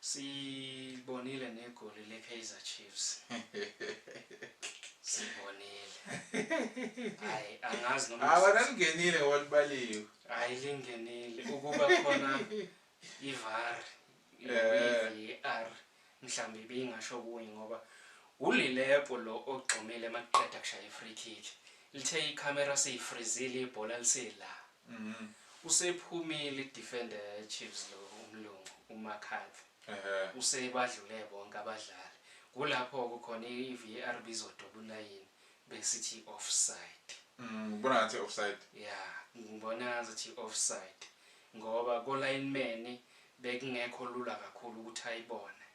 Sibonile negoli leKaizer Chiefs. Sibonile. Hayi angazi noma awalangenile walibaliwe. Hayi lingenile ukuba khona iVAR i-VAR mhlambe bingasho kuyi ngoba uLilepo lo ogxumile maqeda kushaya ifree kick. Lithe icamera seyifreezile ibhola lisela. Usephumile idefender yeChiefs lo umlungu uMcCarthy. Usebadlule bonke abadlali. Kulapho kukhona iVAR bizodobula yini besithi offside. Ngibona ngathi offside. Yeah, ngibona ngathi offside ngoba ko lineman bekungekho lula kakhulu ukuthi ayibone.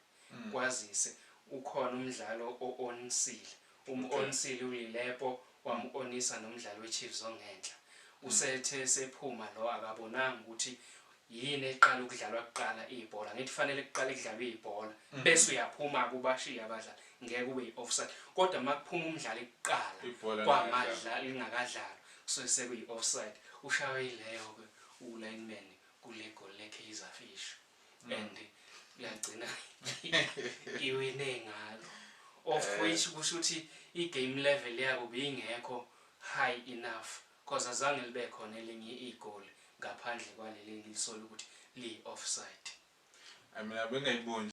Kwazise ukhona umdlalo oonsile. Onsile uLilepo wamonisa nomdlalo weChiefs ongenhla. Usethe sephuma lo akabonanga ukuthi yini eqala ukudlalwa kuqala ibhola. Ngithi fanele kuqala kudlalwe ibhola bese uyaphuma kubashiya abadlali ngeke ube yi-offside. Kodwa makuphuma umdlali kuqala kwamadla lingakadlali kusuke offside. Ushawe ileyo ke ulineman kule goal leKaizer Fish and yagcina iwine ngalo. Of which kusho ukuthi igame level yabo beyingekho high enough because azange libe khona elinye igoli ngaphandle kwaleli lisola ukuthi li offside. Mina bengayiboni